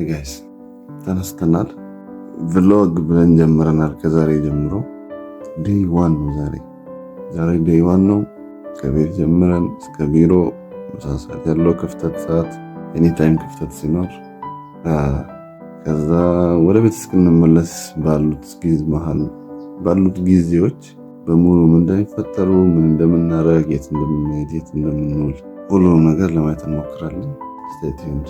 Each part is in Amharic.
ጋይስ ተነስተናል። ቭሎግ ብለን ጀምረናል። ከዛሬ ጀምሮ ዴይ ዋን ነው። ዛሬ ዴይ ዋን ነው። ከቤት ጀምረን እስከ ቢሮ ምሳ ሰዓት ያለው ክፍተት ሰዓት ኤኒታይም ክፍተት ሲኖር ከዛ ወደ ቤት እስክንመለስ ባሉት ጊዜዎች በሙሉ ምን እንደሚፈጠሩ ምን እንደምናደርግ የት እንደምንሄድ የት እንደምንውል ሁሉም ነገር ለማየት እንሞክራለን። ስቴይ ቲዩንድ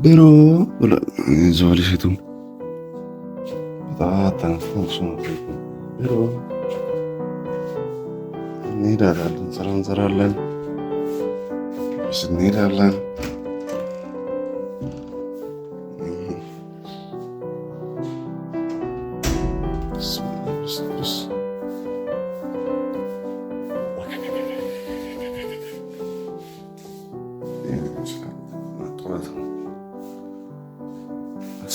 ቢሮ ዞልሽቱ ቢሮ እንሄዳለን፣ ስራ እንሰራለን፣ እንሄዳለን።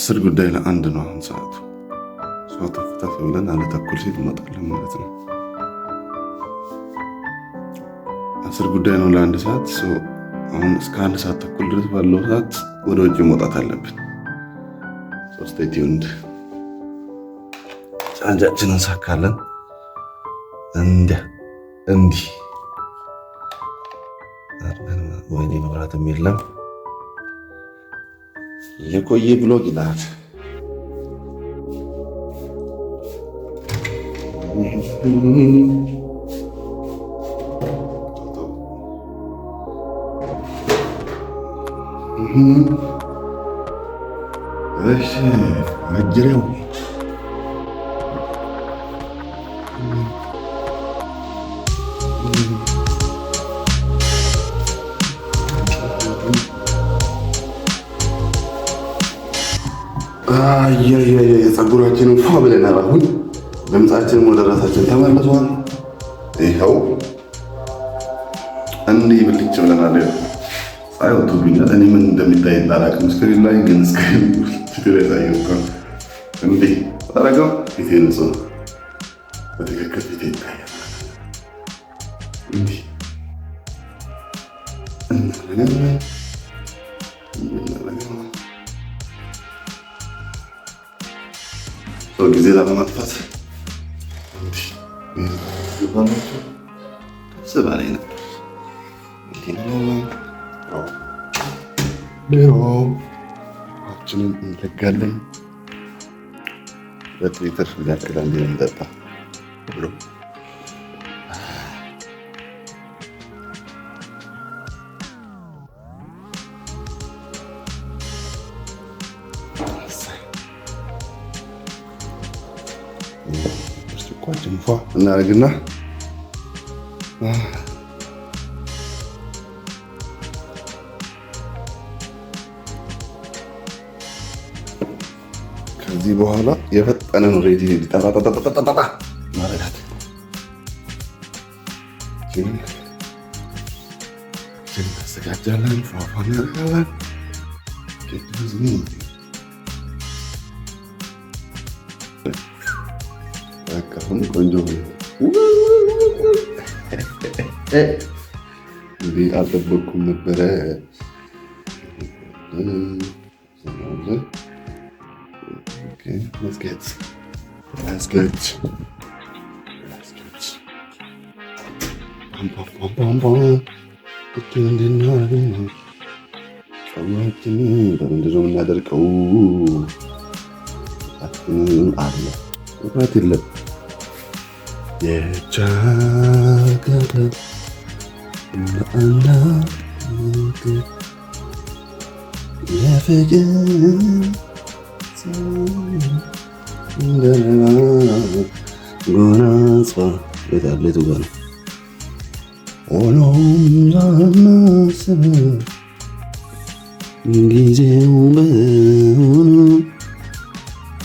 አስር ጉዳይ ለአንድ ነው አሁን ሰዓቱ። ሰው ተፍተፍ ብለን አለ ተኩል ሲል እንወጣለን ማለት ነው። 10 ጉዳይ ነው ለአንድ ሰዓት። አሁን እስከ 1 ሰዓት ተኩል ድረስ ባለው ሰዓት ወደ ውጭ መውጣት አለብን። ስቴይ ቲዩንድ። ጫንጃችንን ሳካለን እንዲህ ወይኔ መብራትም የለም። የቆየ ብሎግ ይላል። እሺ አጅሬው ፀጉራችንን ፏ ብለናል። አሁን ድምፃችንም ወደ ራሳችን ተመልሷል። ይኸው እንዲህ ብልጭ ብለናል። ፀሐይ ወጥቶብኛል። እኔ ምን እንደሚታይ አላውቅም። ስክሪን ላይ ግን ስክሪን ላይ ታየው እንዲህ አረገው ፊቴ ንጹህ በትክክል ፊቴ ይታያል። እንዲህ ጊዜ ላለማጥፋት ስባላይ ነበር። ቢሮችንን እንለጋለን። 2 ሊትር ያክል አንዴ እንጠጣ ብሎ እናደርግና ከዚህ በኋላ የፈጠነን ሬዲ ጠጣጣጣጣጣ ማረጋት ተዘጋጃለን። ፏፏን ያደርጋለን። ቆንጆ እንግዲህ አልጠበኩም ነበረ። በምንድን ነው የምናደርገው? አለ ምክንያት የለም። የቻገረ እና የፍቅር ጎናጽፋ ቤታቤቱ ጋር ሆኖም ዛናስብ ጊዜው በሆኑ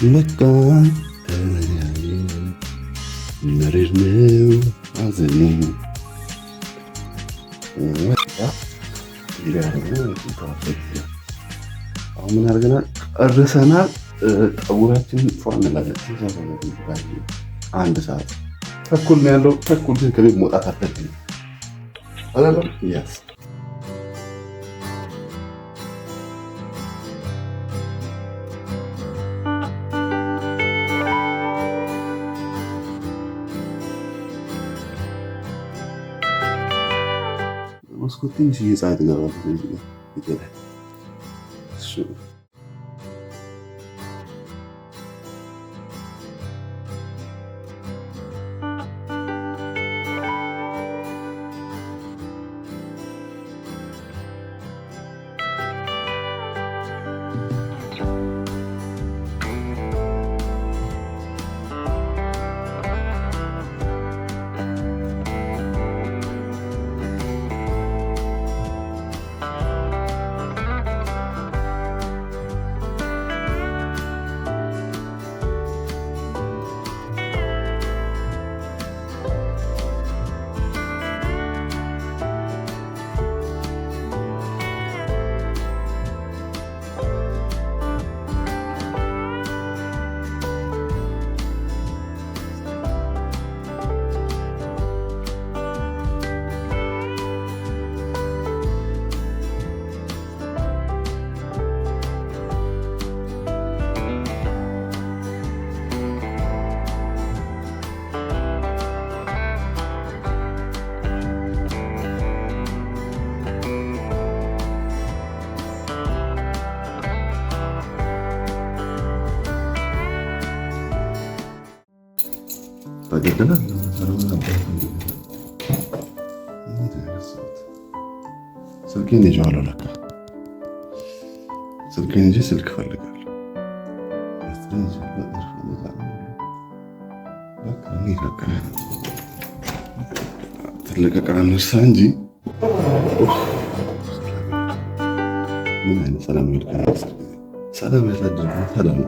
በቃ መሬት ነው አዘኑ አሁን ምን አድርገናል? ጨርሰናል። ጠጉራችንን ፏ እንላለን። 1 ሰዓት ተኩል ነው ያለው። ተኩል ግን ከቤት መውጣት አለብኝ አይደለም? ያስ መስኮት ትንሽ ፀሐይ ትገባለች ይገባል። እሱ ተገደናል። ስልኬን ይዤዋለሁ። ለካ ስልኬን ይዤ ስልክ እፈልጋለሁ። ትልቅ ዕቃ እንርሳ እንጂ ምን አይነት ሰላም ይልካል። ሰላም ያሳድር። ሰላም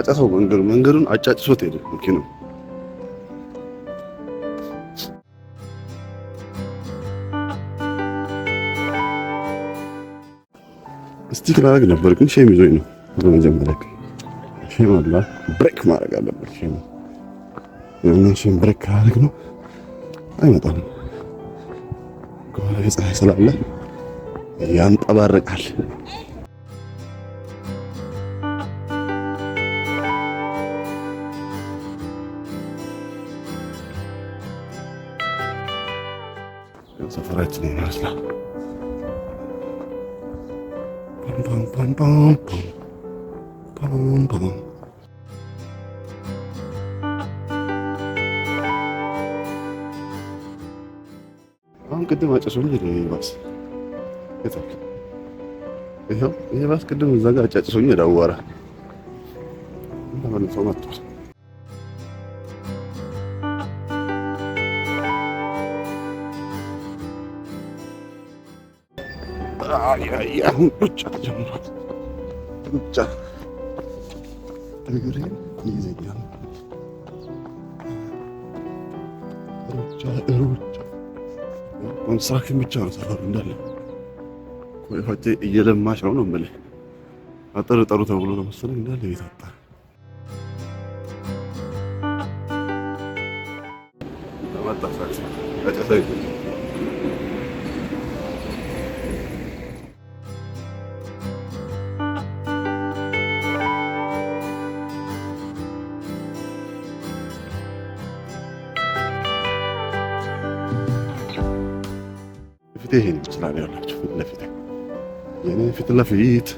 አጫሰው መንገዱን አጫጭሶት ሄደ መኪናው። እስቲክ ላደርግ ነበር ግን ሼም ይዞኝ ነው። በመጀመሪያ ሼም አላ ብሬክ ማድረግ አለበት። ሼም ብሬክ ካደረግ ነው አይመጣም። ከኋላ ፀሐይ ስላለ ያንጠባርቃል። ሰፈራችን ይመስላል። አሁን ቅድም አጨሱኝ ባስ ይሄ ባስ ቅድም እዛ ጋር አጫጭሶኝ ዳዋራ ተመልሰው መጥቷል። አሁን ሩጫ ተጀምሯል። ሩጫ እግሬ ይዘኛል። ሩጫ ኮንስትራክሽን ብቻ ነው ሰፈሩ እንዳለ። ኮሌፋቼ እየለማች ነው የምልህ። አጠር ጠሩ ተብሎ ነው መሰለኝ እንዳለ ቤት አጣ። ተመጣጣች አጨሰኝ። ይሄን ይችላል ያላችሁ ፊት ለፊት የኔ ፊት ለፊት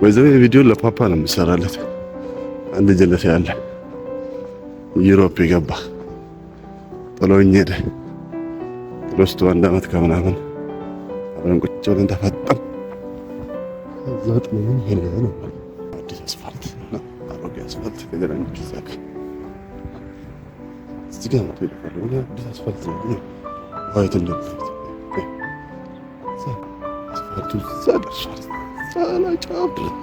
ወይዘው ቪዲዮ ለፓፓ ነው የምሰራለት። አንድ ጀለስ ያለ ዩሮፕ ገባ ጥሎኝ ሄደ። ክሎስቱ 1 ዓመት ከምናምን አብረን ቁጭ ብለን ተፈጠም እዛ ጥሎኝ ሄደ ነው። አዲስ አስፋልት አሮጌ አስፋልት ከገራኝ ኪሳክ እዚህ ጋር ነው አዲስ አስፋልት ነው። ዋይት እንደምትሉት አስፋልቱ እዛ ደርሷል። ላይ ጫፍ ድረስ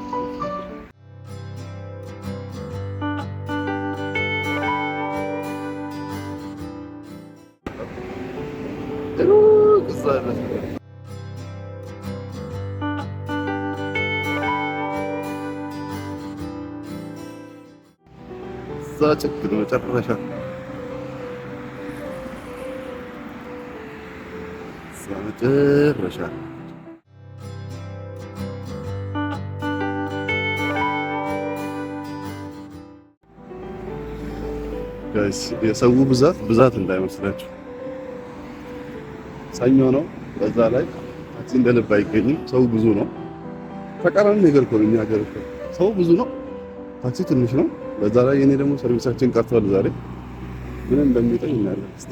ችግር መጨረሻ መጨረሻ ጋይስ የሰው ብዛት እንዳይመስላችሁ። ሰኞ ነው፣ በዛ ላይ ታክሲ እንደ ልብ አይገኝም። ሰው ብዙ ነው። ተቃራኒ ነገር እኮ ነው። እኛ ሀገር እኮ ሰው ብዙ ነው፣ ታክሲ ትንሽ ነው። በዛ ላይ የኔ ደግሞ ሰርቪሳችን ቀርቷል ዛሬ። ምን እንደሚጠኝ እናያለን እስቲ።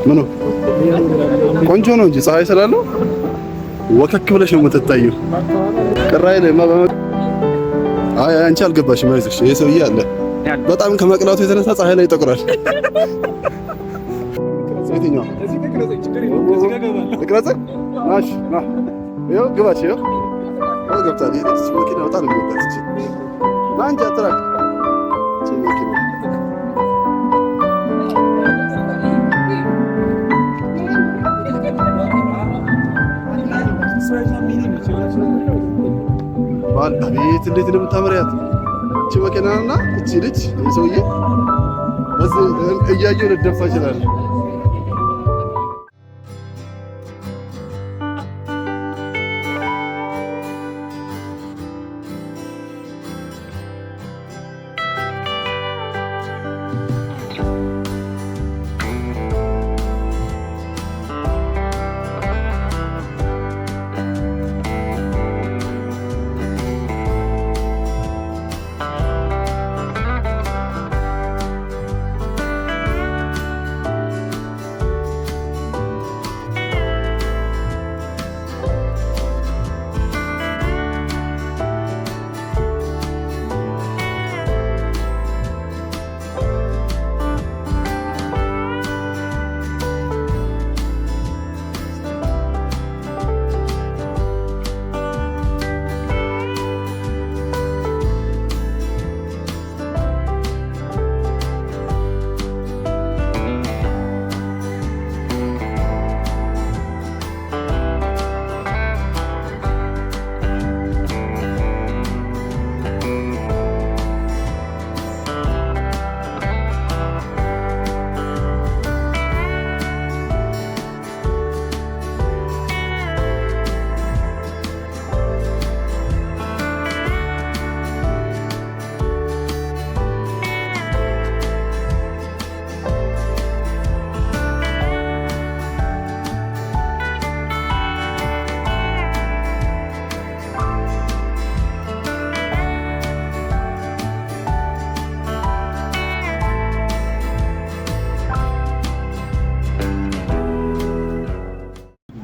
ምኑ ቆንጆ ነው እንጂ ፀሐይ ስላለው ወከክ ብለሽ ነው የምትታየው። ቅራይ ለማ አይ አንቺ አልገባሽም። አይዞሽ ይሄ ሰውዬ አለ በጣም ከመቅላቱ የተነሳ ፀሐይ ላይ ይጠቁራል። የትኛው ልቅረጽ? ማሽ ና ይኸው ግባሽ። ይኸው ገብታለች። ይሄ መኪና በጣም ነው የሚወዳት። ና እንጂ አትራቅ። ባልቤት እንዴት እንደምታመሪያት እቺ መኪናና እቺ ልጅ ሰውዬ በዚህ እያየሁ ልደፋ ይችላል።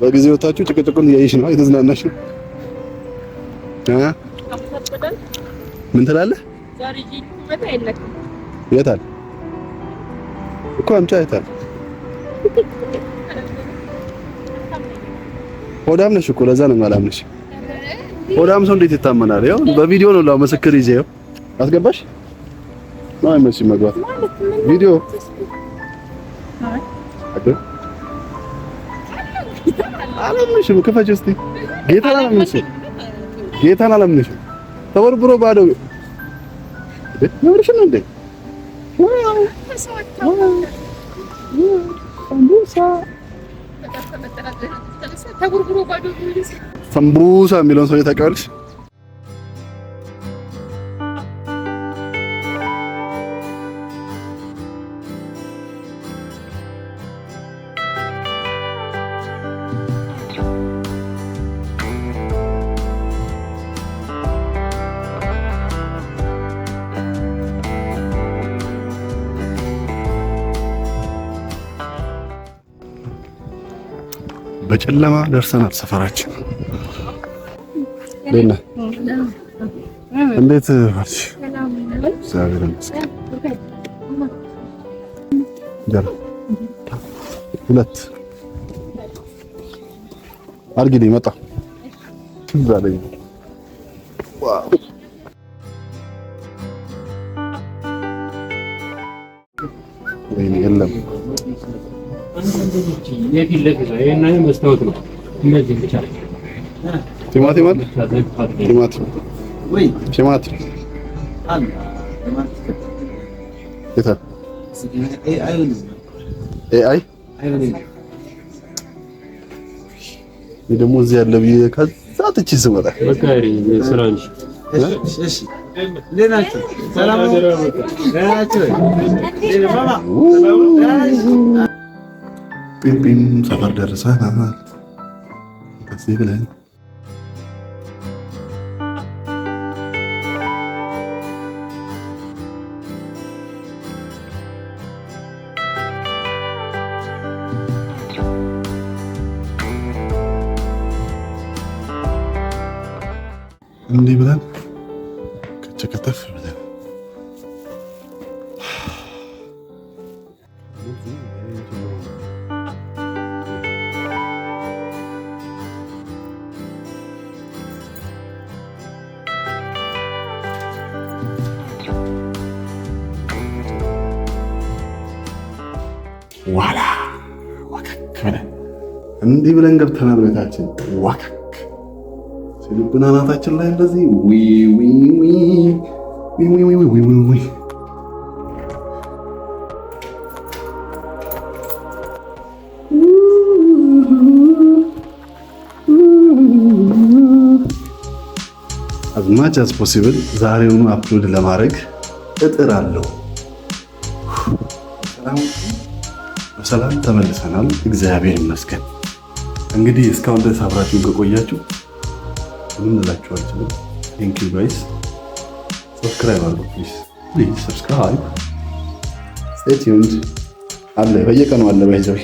በጊዜ ወጣችሁ ጭቅጭቁን እያየሽ ነው፣ የተዝናናሽ ነው። ምን ትላለህ? ዛሬ ይኩበት አይለክም። የታል እኮ አምጫ የታል? ሆዳም ነሽ እኮ ለዛ ነው የማላምንሽ። ሆዳም ሰው እንዴት ይታመናል? ያው በቪዲዮ ነው ላው መስክር ይዘው አስገባሽ ነው አይመስልም መግባት ቪዲዮ አለምንሽም ክፈች እስቲ ጌታን አለምንሽም ተወርብሮ ባዶ ነው እንዴ? ሰምቡሳ የሚለውን ሰው ታውቂዋለሽ? በጨለማ ደርሰናል ሰፈራችን። እንዴት ዋልሽ? እግዚአብሔር ይመስገን። ሁለት አርጊልኝ መጣ ትዝ አለኝ። ዋው ወይኔ የለም ቲማቲም አለ ቲማቲም ወይ ቲማቲም አለ የታ ኤአይ ይሄ ደግሞ እዚህ ያለ ብዬ ከዛ ትቺ ስመጣ በቃ ስራ እንጂ እሺ ለናችሁ ሰላም ለናችሁ ለማማ ፒፒም ሰፈር ደርሰናል። ከዚህ ብለን እንዲህ ብለን ከተፍ ብለን ዋላ ዋከክ ብለን እንዲህ ብለን ገብተናል ቤታችን። ዋከክ ሲልብና ናታችን ላይ እንደዚህ ዊ ዊ ዊ ዊ ዊ ዊ ዊ ዊ as much as possible ዛሬውኑ አፕሎድ ለማድረግ እጥራለሁ። በሰላም ተመልሰናል፣ እግዚአብሔር ይመስገን። እንግዲህ እስካሁን ድረስ አብራችሁን ከቆያችሁ ምን ልላችኋለሁ? ቴንክ ዩ ጋይስ። ሰብስክራይብ አድርጉ ፕሊዝ ሰብስክራይብ። ስቴይ ቲዩንድ አለ በየቀኑ አለ ባይዘው